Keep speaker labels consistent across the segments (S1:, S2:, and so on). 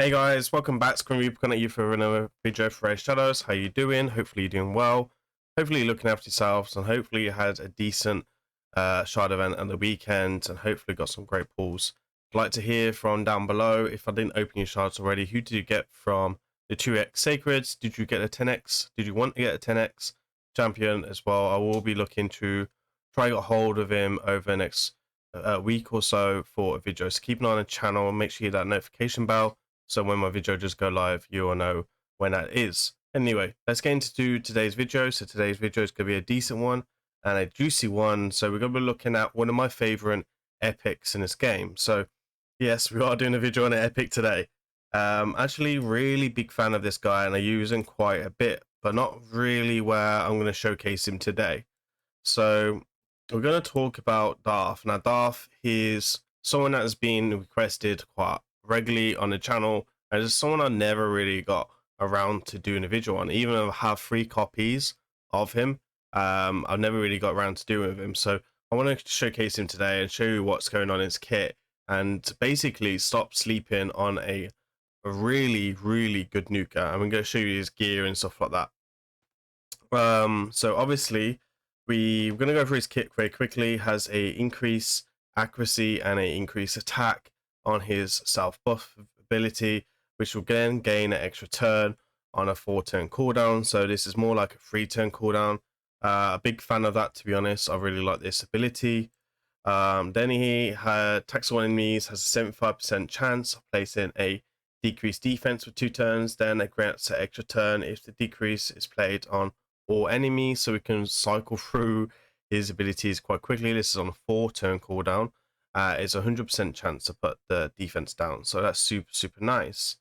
S1: Hey guys, welcome back to grimreaper coming at you for another video for Raidshadowlegends. How you doing? Hopefully you're doing well. Hopefully you're looking after yourselves, and hopefully you had a decent shard event on the weekend, and hopefully got some great pulls. I'd like to hear from down below. If I didn't open your shards already, who did you get from the 2x sacreds? Did you get a 10x? Did you want to get a 10x champion as well? I will be looking to try and get hold of him over the next week or so for a video. So keep an eye on the channel and make sure you hit that notification bell, so when my video does go live, you will know when that is. Anyway, let's get into today's video. So today's video is going to be a decent one and a juicy one. So we're going to be looking at one of my favorite epics in this game. So yes, we are doing a video on an epic today. Actually, really big fan of this guy, and I use him quite a bit, but not really where I'm going to showcase him today. So we're going to talk about Darth. Now, Darth is someone that has been requested quite regularly on the channel, and it's someone I never really got around to doing a video on. Even though I have 3 copies of him, I've never really got around to doing with him. So I want to showcase him today and show you what's going on in his kit, and basically stop sleeping on a really good NUKER. I'm going to show you his gear and stuff like that. So obviously we're going to go through his kit very quickly. Has a increase accuracy and a increase attack on his self buff ability, which will then gain an extra turn on a 4-turn cooldown. So this is more like a 3-turn cooldown. A big fan of that, to be honest. I really like this ability. Then he attacks all enemies, has a 75% chance of placing a decreased defense for 2 turns. Then it grants an extra turn if the decrease is played on all enemies, so we can cycle through his abilities quite quickly. This is on a 4-turn cooldown. It's 100% chance to put the defense down, so that's super nice.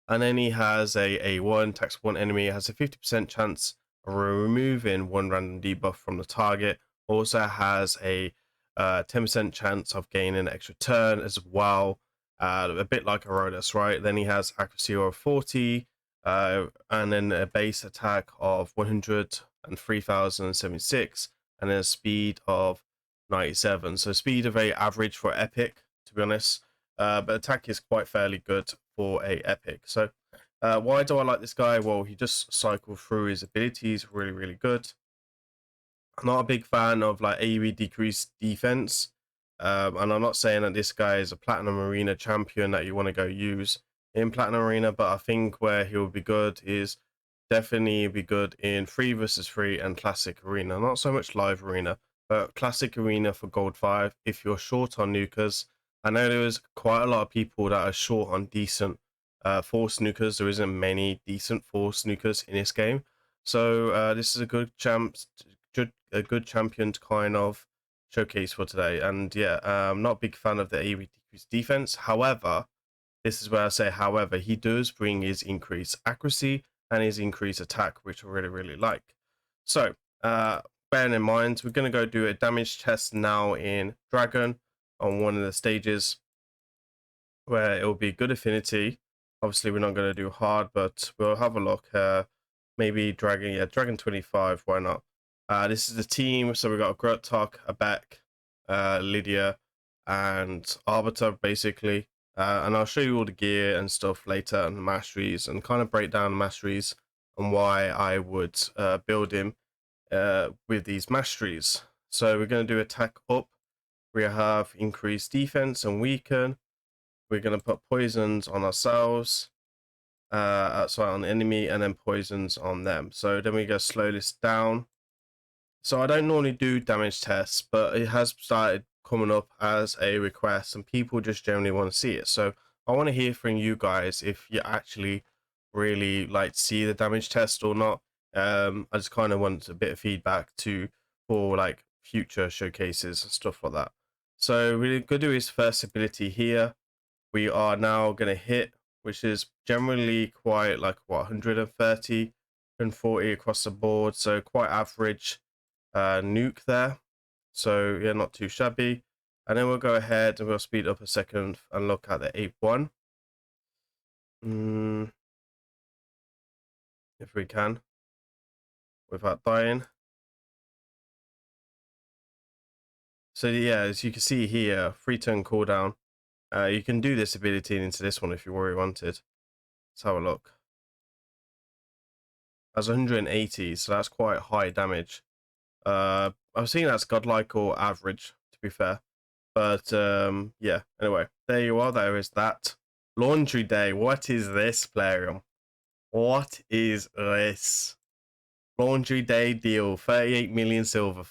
S1: And then he has a 1 attacks 1 enemy, has a 50% chance of removing 1 random debuff from the target. Also has a 10% chance of gaining an extra turn as well, a bit like a Rodus, right? Then he has accuracy of 40, and then a base attack of 100 and 3076, and then a speed of 97. So speed are very average for epic, to be honest, but attack is quite fairly good for a epic. So why do I like this guy? Well, he just cycles through his abilities really good. I'm not a big fan of like AoE decreased defense, and I'm not saying that this guy is a Platinum Arena champion that you want to go use in Platinum Arena, but I think where he will be good is definitely be good in 3 versus 3 and Classic Arena. Not so much Live Arena, but Classic Arena for Gold 5 if you're short on nukers. I know there's quite a lot of people that are short on decent force nukers. There isn't many decent force nukers in this game, so this is a good good champion to kind of showcase for today. And yeah, I'm not a big fan of the AoE decreased defense. However, this is where I say however, he does bring his increased accuracy and his increased attack, which I really like. So bearing in mind, we're going to go do a damage test now in Dragon on one of the stages where it will be good affinity. Obviously we're not going to do hard, but we'll have a look. Maybe Dragon, yeah, Dragon 25, why not? This is the team, so we've got Grotok, Abek, Lydia, and Arbiter, basically. And I'll show you all the gear and stuff later, and the masteries, and kind of break down the masteries and why I would build him with these masteries. So we're going to do attack up. We have increased defense and weaken. We're going to put poisons on ourselves, sorry, on the enemy, and then poisons on them. So then we go slow this down. So I don't normally do damage tests, but it has started coming up as a request and people just generally want to see it. So I want to hear from you guys if you actually really like to see the damage test or not. I just kind of want a bit of feedback for like future showcases and stuff like that. So we're going to do his first ability here. We are now going to hit, which is generally quite like what, 130 and 40 across the board, so quite average nuke there. So yeah, not too shabby. And then we'll go ahead and we'll speed up a second and look at the 8-1 if we can without dying. So yeah, as you can see here, 3-turn cooldown. You can do this ability into this one if you really wanted. Let's have a look. That's 180, so that's quite high damage. I've seen that's godlike or average, to be fair. But yeah, anyway, there you are. There is that. Laundry Day. What is this, Plarium? What is this? Laundry Day deal. 38 million silver.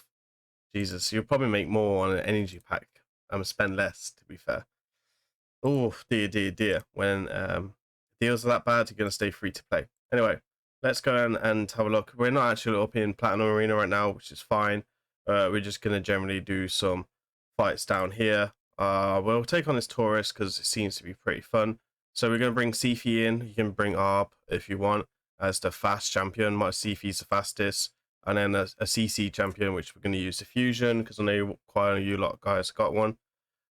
S1: Jesus, you'll probably make more on an energy pack and spend less, to be fair. Oh, dear, dear, dear. When deals are that bad, you're going to stay free to play. Anyway, let's go and have a look. We're not actually up in Platinum Arena right now, which is fine. We're just going to generally do some fights down here. We'll take on this Taurus because it seems to be pretty fun. So we're going to bring Sifi in. You can bring Arb if you want as the fast champion. My Sifi's the fastest. And then a CC champion, which we're going to use the Fusion because I know quite a few lot guys got one.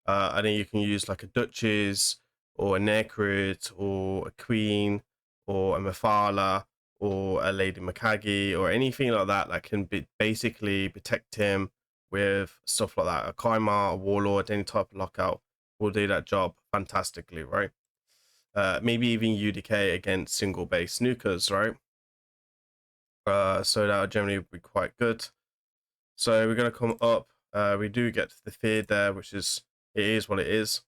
S1: And then you can use like a Duchess or a Necrit or a Queen or a Mephala or a Lady Makagi or anything like that can basically protect him with stuff like that. A Kaimar, a Warlord, any type of lockout will do that job fantastically, right? Maybe even UDK against single base NUKERs, right? So that would generally be quite good. So we're going to come up. We do get the feared there, which is, it is what it is.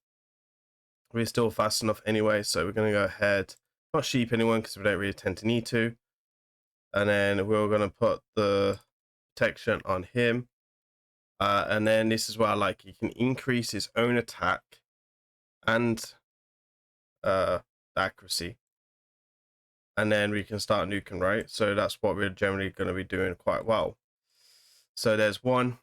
S1: We're still fast enough anyway, so we're going to go ahead, not sheep anyone because we don't really tend to need to. And then we're going to put the protection on him. And then this is what I like. He can increase his own attack and accuracy. And then we can start nuking, right? So that's what we're generally going to be doing quite well. So there's one.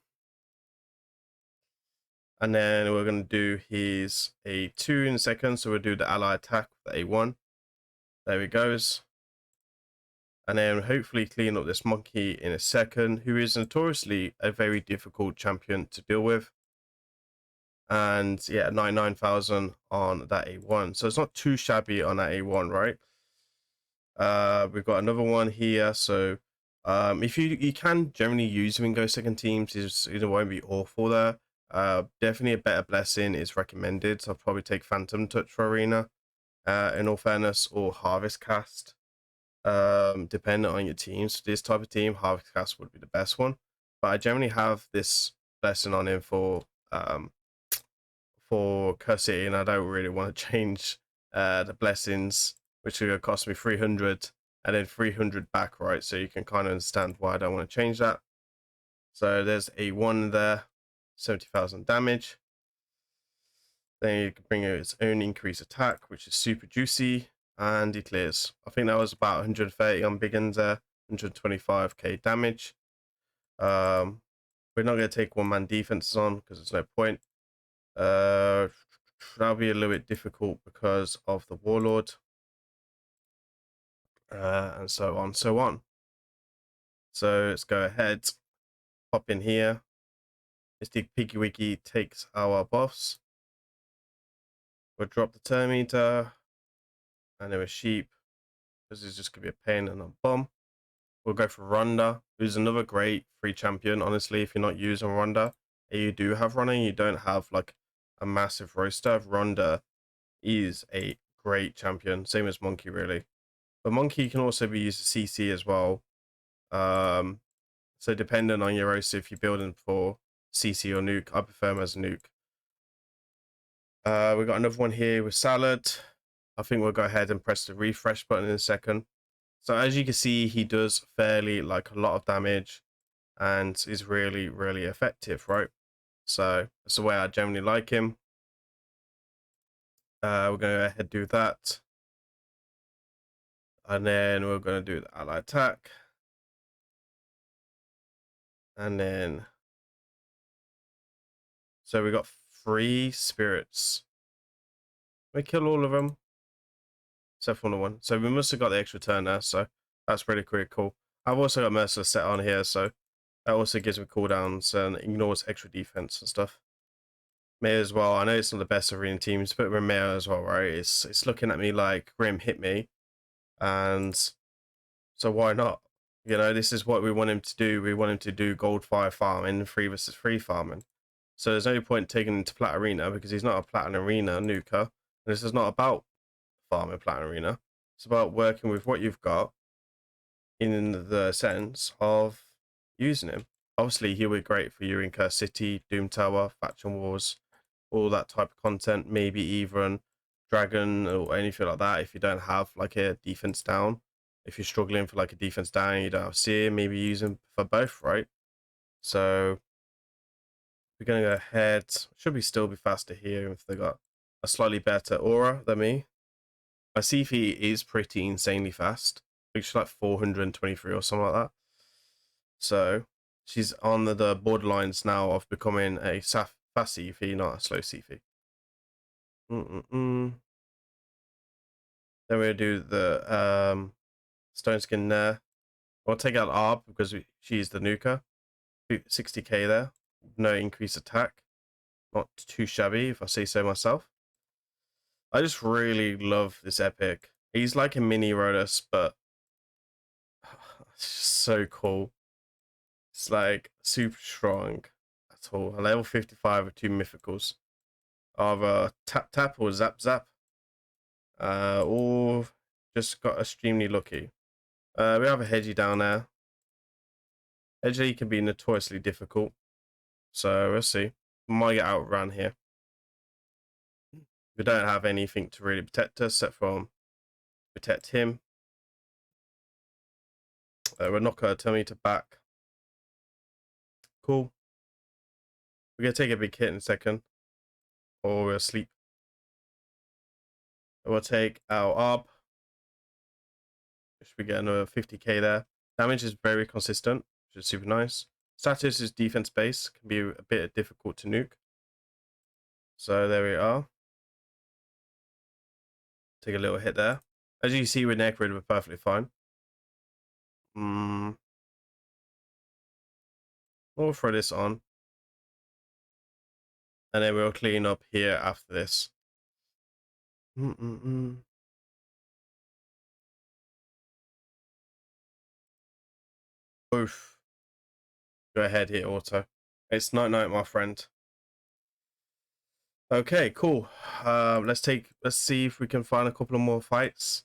S1: And then we're going to do his A2 in a second. So we'll do the ally attack with the A1. There he goes. And then hopefully clean up this monkey in a second, who is notoriously a very difficult champion to deal with. And yeah, 99,000 on that A1. So it's not too shabby on that A1, right? We've got another one here. So if you can generally use him in Go Second Teams, it won't be awful there. Definitely a better blessing is recommended. So I'll probably take Phantom Touch for Arena, in all fairness, or Harvest Cast. Depending on your team. So this type of team, Harvest Cast would be the best one. But I generally have this blessing on him for Cursity, and I don't really want to change the blessings, which are going to cost me 300 and then 300 back, right? So you can kind of understand why I don't want to change that. So there's a 1 there, 70,000 damage. Then you can bring out its own increased attack, which is super juicy, and he clears. I think that was about 130 on big ends there, 125k damage. We're not going to take one-man defenses on because there's no point. That'll be a little bit difficult because of the Warlord, and so on, so on. So let's go ahead, pop in here. Mr. Piggy Wiggy takes our buffs. We'll drop the Terminator, and then a sheep, because it's just going to be a pain and a bomb. We'll go for Ronda, who's another great free champion, honestly, if you're not using Ronda. And you do have Ronda, you don't have like a massive roster. Ronda is a great champion, same as Monkey, really. But Monkey can also be used as CC as well. So depending on your roster, if you're building for CC or nuke, I prefer him as a nuke. We've got another one here with Salad. I think we'll go ahead and press the refresh button in a second. So as you can see, he does fairly like a lot of damage and is really, really effective, right? So that's the way I generally like him. We're going to go ahead and do that. And then we're going to do the ally attack. And then, so we got 3 spirits. We kill all of them, except for the one. So we must have got the extra turn there, so that's pretty cool. I've also got Merciless set on here, so that also gives me cooldowns and ignores extra defense and stuff. May as well. I know it's not the best arena teams, but we're Mayo as well, right? It's looking at me like Grim hit me, and so why not? You know, this is what we want him to do. We want him to do gold fire farming, 3 versus 3 farming. So there's no point taking him to Plat Arena because he's not a Platinum Arena nuker. This is not about farming Platinum Arena. It's about working with what you've got in the sense of using him. Obviously, he would be great for your Incur City, Doom Tower, Faction Wars, all that type of content, maybe even Dragon or anything like that if you don't have like a defense down. If you're struggling for like a defense down and you don't have Seer, maybe use him for both, right? So we're going to go ahead. Should be still be faster here if they got a slightly better aura than me. My CP is pretty insanely fast. I think she's like 423 or something like that. So she's on the borderlines now of becoming a fast CP, not a slow CP. Then we'll do the stone skin there. I'll take out Arb because she's the nuker. 60k there. No increased attack. Not too shabby if I say so myself. I just really love this epic. He's like a mini Rodus, but it's just so cool. It's like super strong at all. A level 55 with 2 mythicals. Either tap or zap. Or just got extremely lucky. We have a Hedgie down there. Hedgie can be notoriously difficult. So we'll see. Might get outrun here. We don't have anything to really protect us except from protect him. We're not going to tell me to back. Cool. We're going to take a big hit in a second. Or we'll sleep. We'll take our ARB. Should we get another 50k there? Damage is very consistent, which is super nice. Status is defense base. Can be a bit difficult to nuke. So there we are. Take a little hit there. As you can see with Necrid, we're perfectly fine. We'll throw this on. And then we'll clean up here after this. Oof. Go ahead here, auto. It's night, my friend. Okay, cool. Let's see if we can find a couple of more fights.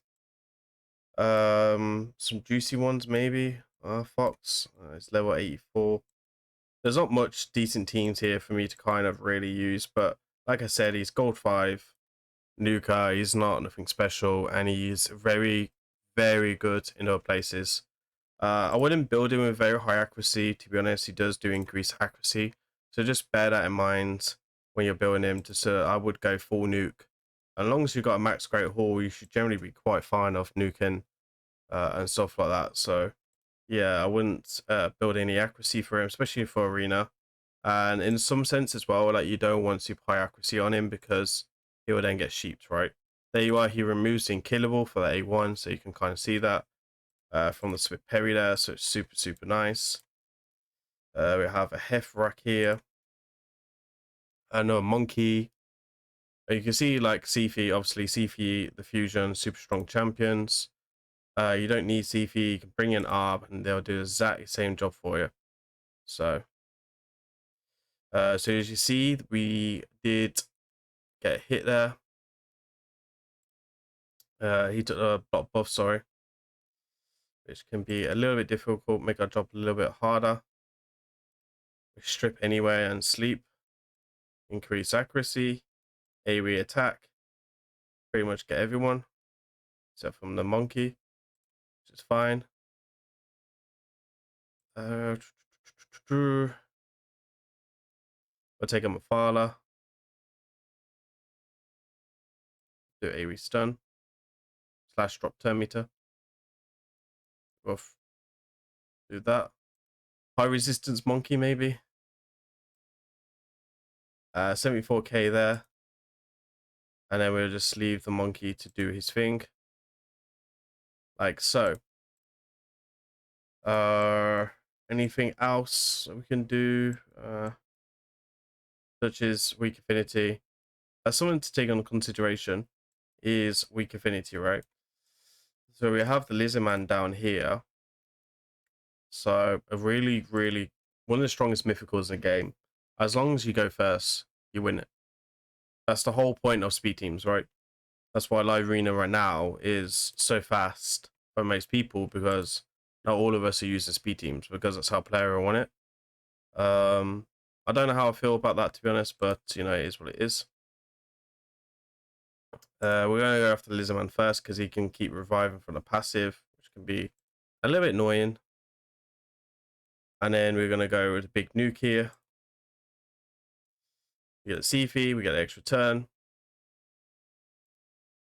S1: Some juicy ones maybe. Fox, it's level 84. There's not much decent teams here for me to kind of really use, but like I said, he's gold 5. NUKER, he's not nothing special, and he's very, very good in other places. I wouldn't build him with very high accuracy, to be honest. He does do increase accuracy, so just bear that in mind when you're building him. I would go full nuke. As long as you've got a max Great Hall, you should generally be quite fine off nuking and stuff like that. So yeah, I wouldn't build any accuracy for him, especially for arena. And in some sense as well, like you don't want super high accuracy on him because he will then get sheeped, right? There you are. He removes the unkillable for the A1, so you can kind of see that from the Spit Perry there. So it's super, super nice. We have a Hef rack here. Another monkey. You can see like Sifi, obviously Sifi, the fusion, super strong champions. You don't need Sifi. You can bring in Arb, and they'll do the exact same job for you. So as you see, we did get a hit there. He took a block buff, sorry, which can be a little bit difficult, make our job a little bit harder. We strip anyway and sleep. Increase accuracy, AoE attack. Pretty much get everyone, except from the monkey, which is fine. We'll take a Mafala. Do AoE stun. / drop turn meter. Oof. Do that. High resistance monkey maybe. 74k there. And then we'll just leave the monkey to do his thing. Like so. Anything else we can do? Such as weak affinity. Something to take on consideration is weak affinity, right? So we have the Lizardman down here. So a really, really one of the strongest mythicals in the game. As long as you go first, you win it. That's the whole point of speed teams, right? That's why live arena right now is so fast for most people, because not all of us are using speed teams, because that's how player want it. I don't know how I feel about that, to be honest, but you know, it is what it is. We're gonna go after Lizardman first because he can keep reviving from the passive, which can be a little bit annoying. And then we're gonna go with a big nuke here. We get the Seafy, we get the extra turn.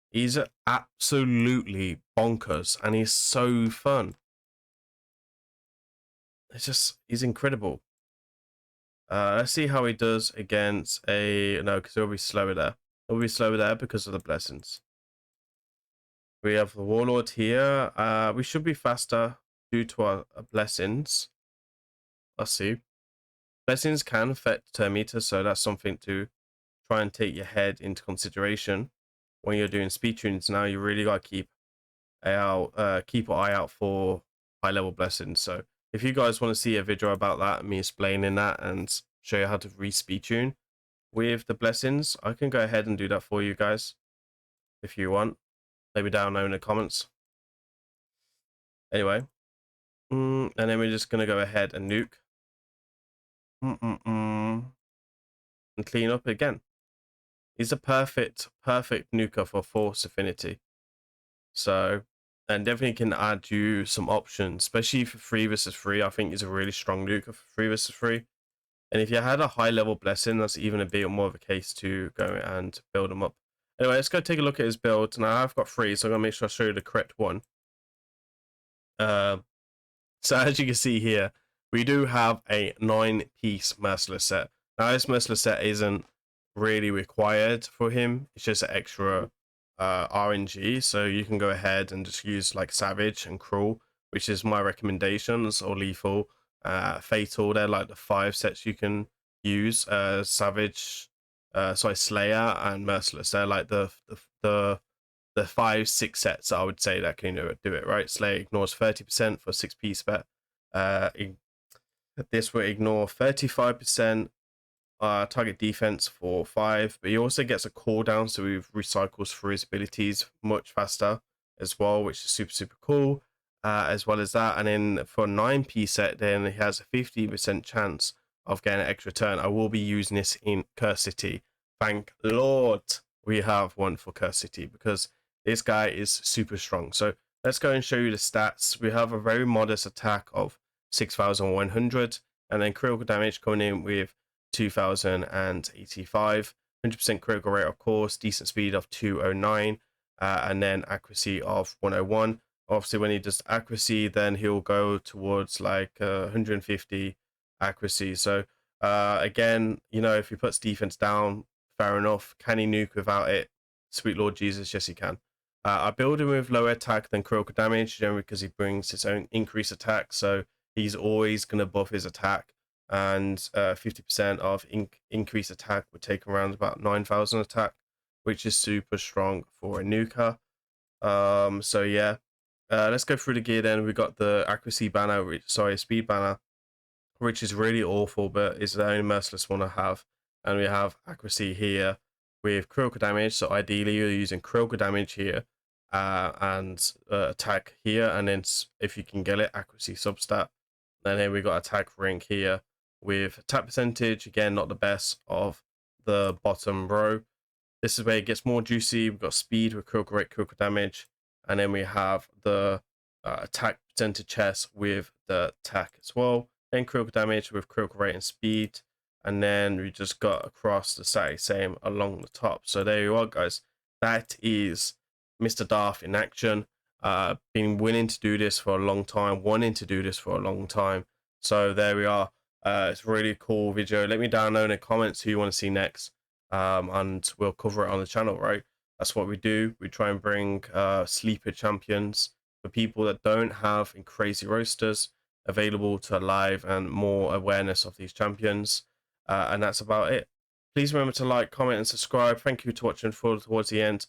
S1: He's absolutely bonkers, and he's so fun. It's just, he's incredible. Let's see how he does against a, no, because he'll be slower there. He'll be slower there because of the blessings. We have the Warlord here. We should be faster due to our blessings. Let's see. Blessings can affect turn meter, so that's something to try and take your head into consideration when you're doing speed tunes. Now you really got to keep an eye out for high level blessings. So if you guys want to see a video about that, me explaining that and show you how to re-speed tune with the blessings, I can go ahead and do that for you guys if you want. Maybe down there in the comments. Anyway, and then we're just gonna go ahead and nuke and clean up again. He's a perfect nuker for force affinity. So, and definitely can add you some options, especially for 3 versus 3. I think he's a really strong nuker for 3 versus 3. And if you had a high level blessing, that's even a bit more of a case to go and build him up. Anyway, let's go take a look at his build. Now I've got 3, so I'm gonna make sure I show you the correct one. So as you can see here, we do have a 9-piece merciless set. Now this merciless set isn't really required for him. It's just an extra RNG. So you can go ahead and just use like Savage and Cruel, which is my recommendations, or Lethal, Fatal. They're like the 5 sets you can use. Savage, Slayer and Merciless. They're like the 5-6 sets I would say that can do it, right? Slayer ignores 30% for 6-piece bet. This will ignore 35% target defense for 5, but he also gets a cooldown, so he recycles through his abilities much faster as well, which is super cool. As well as that, and then for a 9-piece set, then he has a 50% chance of getting an extra turn. I will be using this in Curse City. Thank Lord we have one for Curse City, because this guy is super strong. So let's go and show you the stats. We have a very modest attack of 6,100, and then critical damage coming in with 2,085, 100% critical rate, of course, decent speed of 209, and then accuracy of 101. Obviously, when he does accuracy, then he'll go towards like 150 accuracy. So again, you know, if he puts defense down, fair enough. Can he nuke without it? Sweet Lord Jesus, yes he can. I build him with lower attack than critical damage, generally because he brings his own increased attack, so he's always going to buff his attack, and 50% of increased attack would take around about 9,000 attack, which is super strong for a nuker. So yeah, let's go through the gear then. We got the accuracy banner, speed banner, which is really awful, but it's the only merciless one I have. And we have accuracy here with critical damage, so ideally you're using critical damage here, and attack here, and then if you can get it, accuracy substat. And then we got attack rank here with attack percentage, again not the best of the bottom row. This is where it gets more juicy. We've got speed with critical rate, critical damage, and then we have the attack percentage chest with the attack as well. Then critical damage with critical rate and speed, and then we just got across the same along the top. So there you are, guys. That is Mr. Darth in action. Been willing to do this for a long time, wanting to do this for a long time. So there we are. It's a really cool video. Let me down know in the comments who you want to see next, and we'll cover it on the channel, right? That's what we do. We try and bring sleeper champions for people that don't have crazy roasters available to live, and more awareness of these champions, and that's about it. Please remember to like, comment and subscribe. Thank you for watching towards the end.